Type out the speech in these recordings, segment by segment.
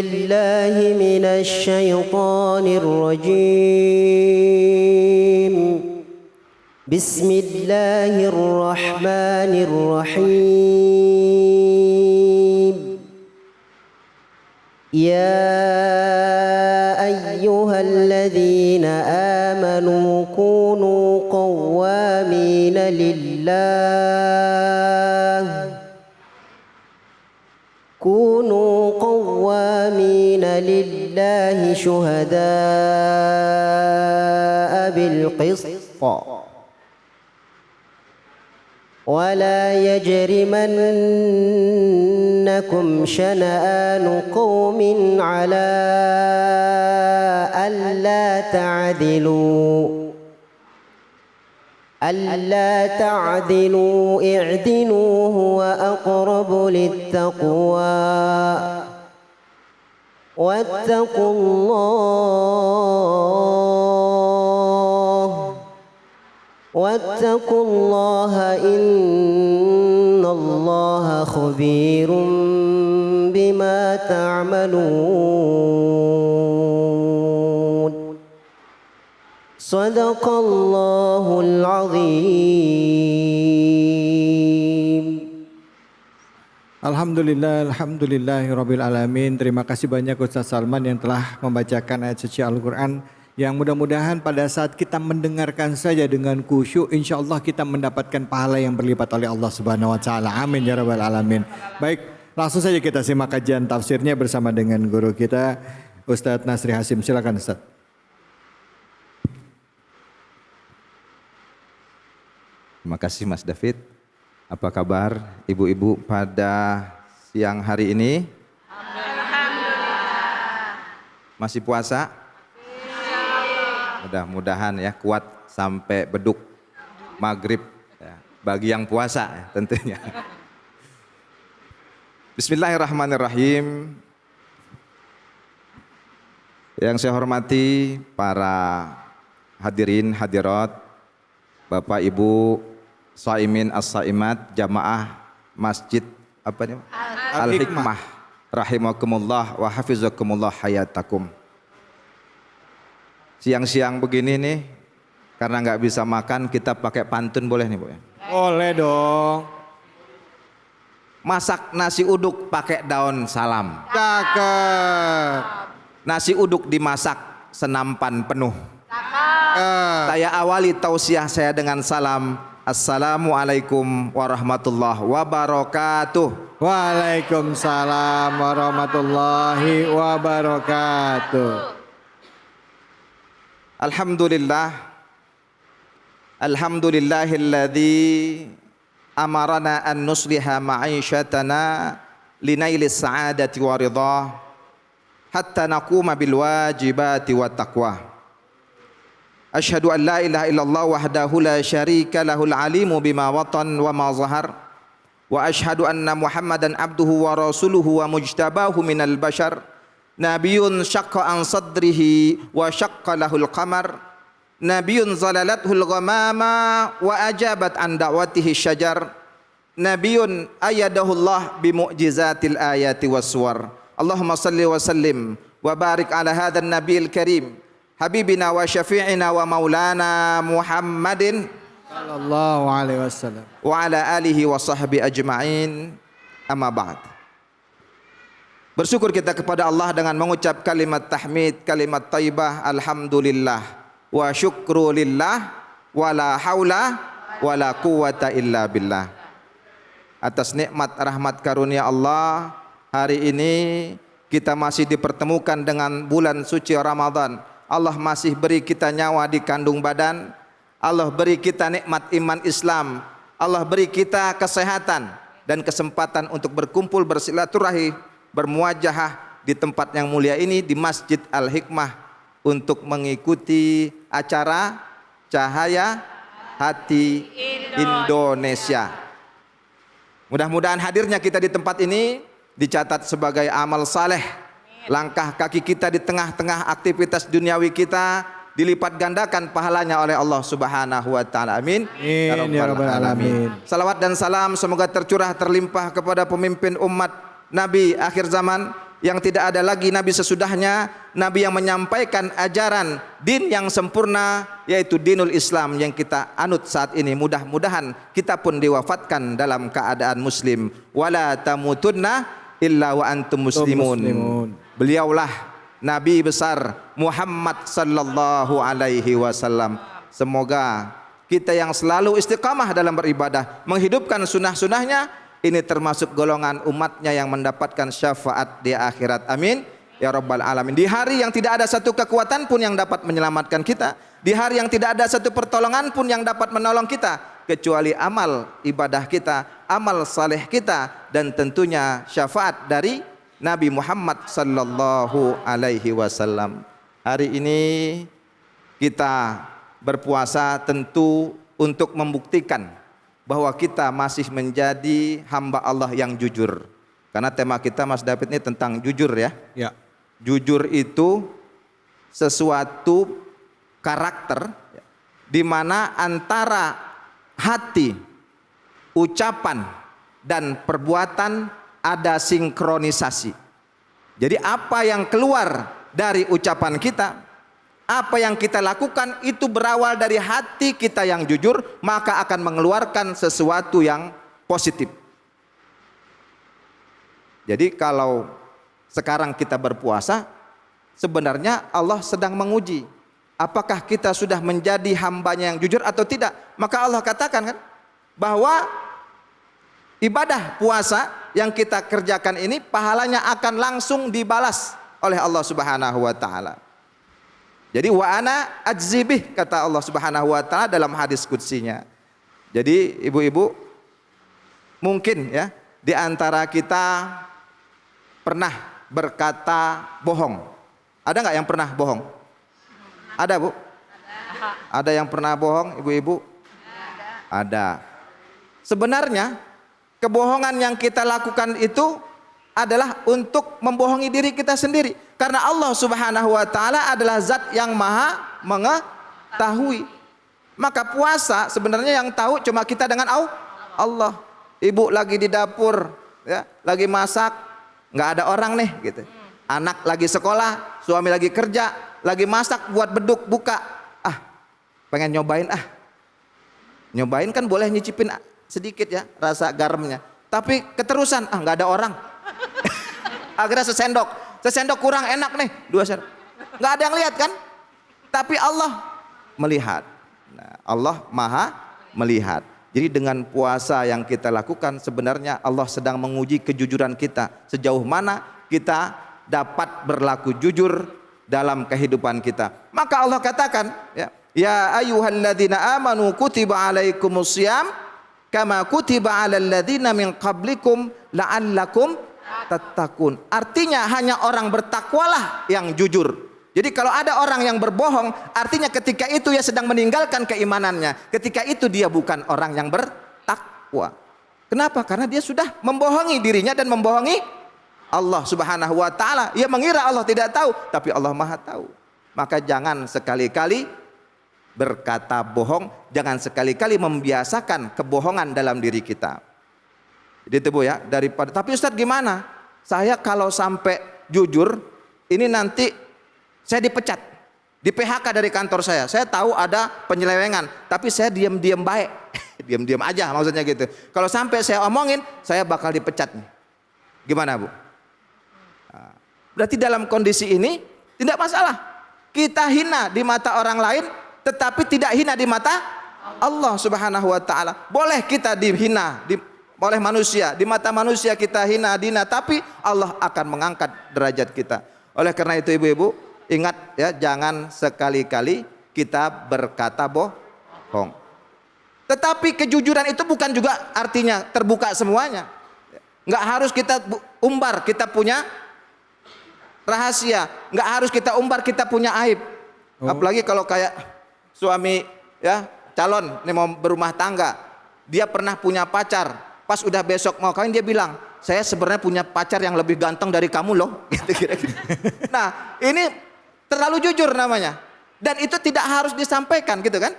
بالله من الشيطان الرجيم. بسم الله الرحمن الرحيم. يا أيها الذين آمنوا كونوا قوامين لله شهداء بالقسط ولا يجرمنكم شنآن قوم على ألا تعدلوا اعدلوا هو أقرب للتقوى واتقوا الله إن الله خبير بما تعملون. صدق الله العظيم. Alhamdulillahirabbil alamin. Terima kasih banyak Ustaz Salman yang telah membacakan ayat suci Al-Qur'an yang mudah-mudahan pada saat kita mendengarkan saja dengan khusyuk, insyaallah kita mendapatkan pahala yang berlipat oleh Allah Subhanahu wa taala. Amin ya rabbal alamin. Baik, langsung saja kita simak kajian tafsirnya bersama dengan guru kita Ustaz Nasri Hasim. Silakan Ustaz. Terima kasih Mas David. Apa kabar ibu-ibu pada siang hari ini? Alhamdulillah. Masih puasa? Mudah-mudahan ya kuat sampai beduk maghrib ya, bagi yang puasa ya, tentunya. Bismillahirrahmanirrahim. Yang saya hormati para hadirin hadirat, Bapak Ibu Shaimin as-Saimat, jamaah Masjid Al-Hikmah rahimakumullah wa hafizakumullah hayatakum. Siang-siang begini nih, karena nggak bisa makan, kita pakai pantun boleh nih Bu ya? Boleh dong. Masak nasi uduk pakai daun salam. Cakep. Nasi uduk dimasak senampan penuh. Saya awali tausiah saya dengan salam. Assalamualaikum warahmatullahi wabarakatuh. Waalaikumsalam warahmatullahi wabarakatuh. Alhamdulillahilladzi amarana an nusliha ma'isyatana linailis sa'adati wa ridha hatta naquma bil wajibati wat taqwa. Asyhadu an la ilaha illallah wahdahu la syarika lahul alimu bima watan wa ma zahar wa asyhadu anna Muhammadan abduhu wa rasuluhu wa mujtabahu minal bashar nabiyyun syaqqa an sadrihi wa syaqqa lahul qamar nabiyyun zalalathul ghamama wa ajabat an da'watihi syajar nabiyyun ayyadahullah bimu'jizatil ayati waswar. Allahumma salli wa sallim wa barik ala hadzal nabiyil karim habibina wa syafi'ina wa maulana Muhammadin sallallahu alaihi wasallam wa ala alihi wa sahbi ajma'in. Amma ba'd. Bersyukur kita kepada Allah dengan mengucap kalimat tahmid, kalimat thayyibah, alhamdulillah wa syukru lillah wa la haula wa la quwata illa billah. Atas nikmat rahmat karunia Allah, hari ini kita masih dipertemukan dengan bulan suci Ramadan. Allah masih beri kita nyawa di kandung badan. Allah beri kita nikmat iman Islam. Allah beri kita kesehatan dan kesempatan untuk berkumpul, bersilaturahmi, bermuajahah di tempat yang mulia ini, di Masjid Al-Hikmah, untuk mengikuti acara Cahaya Hati Indonesia. Mudah-mudahan hadirnya kita di tempat ini dicatat sebagai amal saleh. Langkah kaki kita di tengah-tengah aktivitas duniawi kita dilipat gandakan pahalanya oleh Allah Subhanahu wa taala. Amin. Ya rabbal alamin. Salawat dan salam semoga tercurah terlimpah kepada pemimpin umat Nabi akhir zaman, yang tidak ada lagi nabi sesudahnya, nabi yang menyampaikan ajaran din yang sempurna, yaitu dinul Islam yang kita anut saat ini. Mudah-mudahan kita pun diwafatkan dalam keadaan muslim. Wala tamutunna illa wa antum muslimun. Beliaulah nabi besar Muhammad sallallahu alaihi wasallam. Semoga kita yang selalu istiqamah dalam beribadah, menghidupkan sunnah-sunnahnya, ini termasuk golongan umatnya yang mendapatkan syafaat di akhirat. Amin ya rabbal alamin. Di hari yang tidak ada satu kekuatan pun yang dapat menyelamatkan kita, di hari yang tidak ada satu pertolongan pun yang dapat menolong kita, kecuali amal ibadah kita, amal saleh kita, dan tentunya syafaat dari Nabi Muhammad sallallahu alaihi wasallam. Hari ini kita berpuasa tentu untuk membuktikan bahwa kita masih menjadi hamba Allah yang jujur. Karena tema kita Mas David ini tentang jujur ya. Ya. Jujur itu sesuatu karakter di mana antara hati, ucapan dan perbuatan ada sinkronisasi. Jadi apa yang keluar dari ucapan kita, apa yang kita lakukan itu berawal dari hati kita yang jujur, maka akan mengeluarkan sesuatu yang positif. Jadi kalau sekarang kita berpuasa, sebenarnya Allah sedang menguji apakah kita sudah menjadi hambanya yang jujur atau tidak. Maka Allah katakan kan bahwa ibadah puasa yang kita kerjakan ini pahalanya akan langsung dibalas oleh Allah Subhanahu wa taala. Jadi wa ana ajzibih, kata Allah Subhanahu wa taala dalam hadis qudsinya. Jadi ibu-ibu, mungkin ya di antara kita pernah berkata bohong. Ada nggak yang pernah bohong? Ada Bu? Ada yang pernah bohong ibu-ibu? Ada. Sebenarnya kebohongan yang kita lakukan itu adalah untuk membohongi diri kita sendiri. Karena Allah Subhanahu wa taala adalah zat yang maha mengetahui. Maka puasa sebenarnya yang tahu cuma kita dengan Allah. Ibu lagi di dapur ya, lagi masak, nggak ada orang nih gitu. Anak lagi sekolah, suami lagi kerja, lagi masak buat beduk buka. Pengen nyobain Nyobain kan boleh nyicipin sedikit ya rasa garamnya. Tapi keterusan, nggak ada orang. Akhirnya sesendok kurang enak nih, 2 sendok. Nggak ada yang lihat kan? Tapi Allah melihat. Nah, Allah maha melihat. Jadi dengan puasa yang kita lakukan sebenarnya Allah sedang menguji kejujuran kita. Sejauh mana kita dapat berlaku jujur dalam kehidupan kita. Maka Allah katakan ya ayyuhalladzina amanu kutiba alaikumusiyam kama kutiba alal ladzina min qablikum la'allakum tattaqun. Artinya hanya orang bertakwalah yang jujur. Jadi kalau ada orang yang berbohong, artinya ketika itu ia sedang meninggalkan keimanannya. Ketika itu dia bukan orang yang bertakwa. Kenapa? Karena dia sudah membohongi dirinya dan membohongi Allah Subhanahu wa taala. Ia mengira Allah tidak tahu, tapi Allah Maha tahu. Maka jangan sekali-kali berkata bohong, jangan sekali-kali membiasakan kebohongan dalam diri kita. Jadi itu Bu ya, daripada tapi Ustadz gimana? Saya kalau sampai jujur, ini nanti saya dipecat, di PHK dari kantor saya. Saya tahu ada penyelewengan, tapi saya diam-diam baik. Diam-diam aja maksudnya gitu. Kalau sampai saya omongin, saya bakal dipecat nih. Gimana Bu? Berarti dalam kondisi ini tidak masalah. Kita hina di mata orang lain, tetapi tidak hina di mata Allah Subhanahu wa taala. Boleh kita dihina oleh manusia, di mata manusia kita hina dina, tapi Allah akan mengangkat derajat kita. Oleh karena itu ibu-ibu, ingat ya, jangan sekali-kali kita berkata bohong. Tetapi kejujuran itu bukan juga artinya terbuka semuanya. Nggak harus kita umbar kita punya rahasia, nggak harus kita umbar kita punya aib. Apalagi kalau kayak suami ya calon nih mau berumah tangga, dia pernah punya pacar, pas udah besok mau kawin dia bilang, saya sebenarnya punya pacar yang lebih ganteng dari kamu loh. Gitu, kira-kira. Nah ini terlalu jujur namanya, dan itu tidak harus disampaikan gitu kan.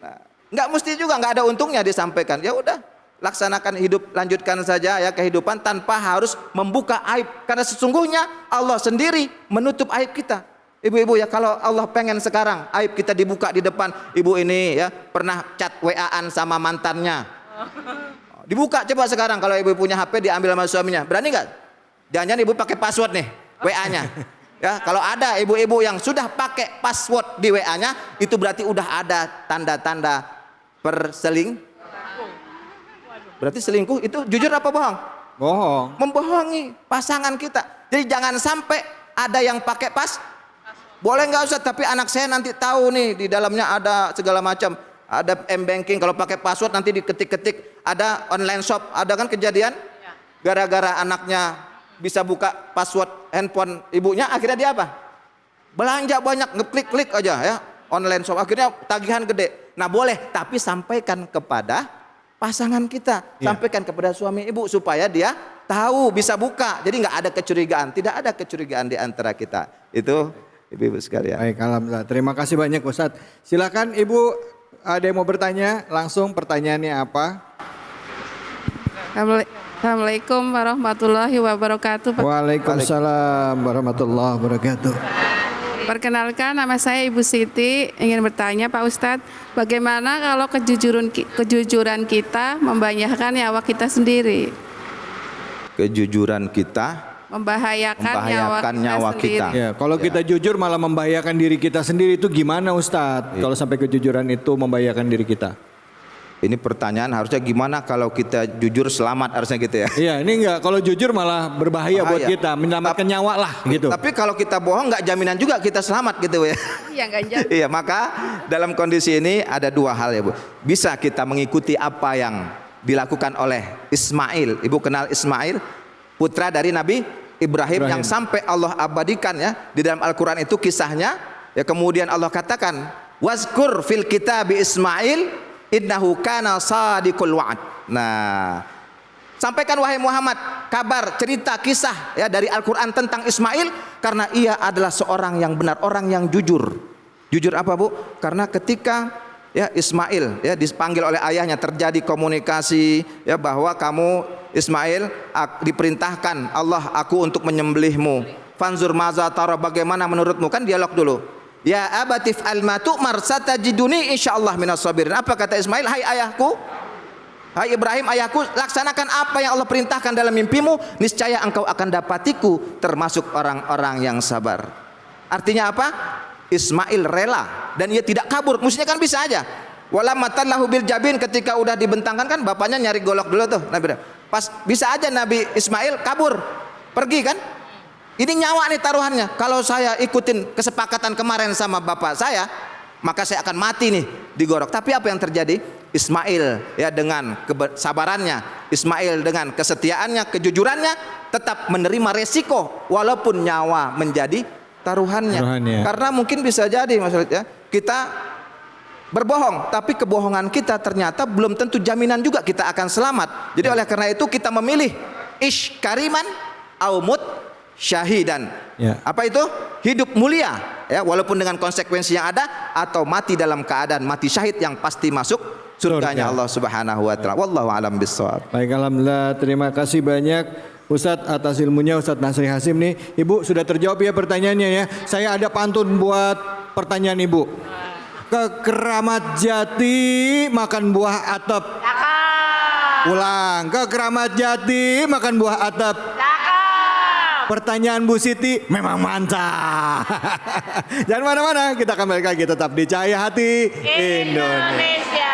Nah, nggak mesti juga, nggak ada untungnya disampaikan. Ya udah laksanakan hidup, lanjutkan saja ya kehidupan tanpa harus membuka aib, karena sesungguhnya Allah sendiri menutup aib kita. Ibu-ibu ya, kalau Allah pengen sekarang aib kita dibuka di depan, ibu ini ya pernah chat WA-an sama mantannya, dibuka coba sekarang. Kalau ibu punya HP diambil sama suaminya, berani nggak? Jangan-jangan ibu pakai password nih WA-nya. Ya, kalau ada ibu-ibu yang sudah pakai password di WA-nya, itu berarti udah ada tanda-tanda berarti selingkuh. Itu jujur apa bohong? Bohong. Membohongi pasangan kita. Jadi jangan sampai ada yang pakai boleh nggak Ustaz, tapi anak saya nanti tahu nih di dalamnya ada segala macam, ada m-banking, kalau pakai password nanti diketik-ketik, ada online shop, ada kan kejadian gara-gara anaknya bisa buka password handphone ibunya, akhirnya dia apa? Belanja banyak, ngeklik-klik aja ya, online shop, akhirnya tagihan gede. Nah boleh, tapi sampaikan kepada pasangan kita, sampaikan kepada suami ibu supaya dia tahu bisa buka. Jadi nggak ada kecurigaan, tidak ada kecurigaan di antara kita. Itu ibu-ibu sekalian. Baik, alhamdulillah. Terima kasih banyak Ustadz. Silakan Ibu, ada yang mau bertanya? Langsung pertanyaannya apa? Assalamualaikum warahmatullahi wabarakatuh. Waalaikumsalam warahmatullahi wabarakatuh. Perkenalkan, nama saya Ibu Siti. Ingin bertanya Pak Ustadz, bagaimana kalau kejujuran kita membahayakan nyawa kita sendiri? Kejujuran kita Membahayakan nyawa kita. sendiri. Ya, kalau kita jujur malah membahayakan diri kita sendiri, itu gimana Ustadz? Kalau sampai kejujuran itu membahayakan diri kita? Ini pertanyaan harusnya gimana kalau kita jujur selamat, harusnya gitu ya. Iya, ini enggak, kalau jujur malah berbahaya buat Bahaya. kita, menyelamatkan nyawa lah gitu. Tapi kalau kita bohong nggak jaminan juga kita selamat gitu ya. Iya, nggak jadi. Iya, maka dalam kondisi ini ada dua hal ya Bu. Bisa kita mengikuti apa yang dilakukan oleh Ismail. Ibu kenal Ismail, putra dari Nabi Ibrahim yang sampai Allah abadikan ya di dalam Al-Quran itu kisahnya. Ya kemudian Allah katakan, wazkur fil kitabi Ismail innahu kana sadiqul wa'd. Nah, sampaikan wahai Muhammad kabar, cerita, kisah ya dari Al-Quran tentang Ismail, karena ia adalah seorang yang benar, orang yang jujur. Jujur apa Bu? Karena ketika ya Ismail ya dipanggil oleh ayahnya, terjadi komunikasi ya bahwa kamu Ismail diperintahkan Allah aku untuk menyembelihmu. Fanzur maza tara, bagaimana menurutmu? Kan dialog dulu. Ya abatif al-matu marsatajiduni insyaallah minas sabirin. Apa kata Ismail? Hai ayahku, hai Ibrahim ayahku, laksanakan apa yang Allah perintahkan dalam mimpimu, niscaya engkau akan dapatiku termasuk orang-orang yang sabar. Artinya apa? Ismail rela dan ia tidak kabur. Mestinya kan bisa aja. Walamatallahu bil jabin, ketika udah dibentangkan kan bapaknya nyari golok dulu tuh Nabi. Pas bisa aja Nabi Ismail kabur, pergi kan? Ini nyawa nih taruhannya. Kalau saya ikutin kesepakatan kemarin sama bapak saya, maka saya akan mati nih digorok. Tapi apa yang terjadi? Ismail ya dengan kesabarannya, Ismail dengan kesetiaannya, kejujurannya, tetap menerima resiko walaupun nyawa menjadi taruhannya. Karena mungkin bisa jadi maksudnya kita berbohong, tapi kebohongan kita ternyata belum tentu jaminan juga kita akan selamat. Jadi oleh karena itu kita memilih ish kariman au mut syahidan. Apa itu? Hidup mulia ya, walaupun dengan konsekuensi yang ada, atau mati dalam keadaan mati syahid yang pasti masuk surganya Allah Subhanahu wa taala. Wallahu alam bissawab. Baik, alhamdulillah, terima kasih banyak Ustadz atas ilmunya, Ustadz Nasri Hasim nih. Ibu sudah terjawab ya pertanyaannya ya. Saya ada pantun buat pertanyaan Ibu. Ke Keramat Jati makan buah atap. Ulang, ke Keramat Jati makan buah atap. Pertanyaan Bu Siti memang mantap. Jangan mana-mana, kita kembali lagi tetap di Cahaya Hati Indonesia.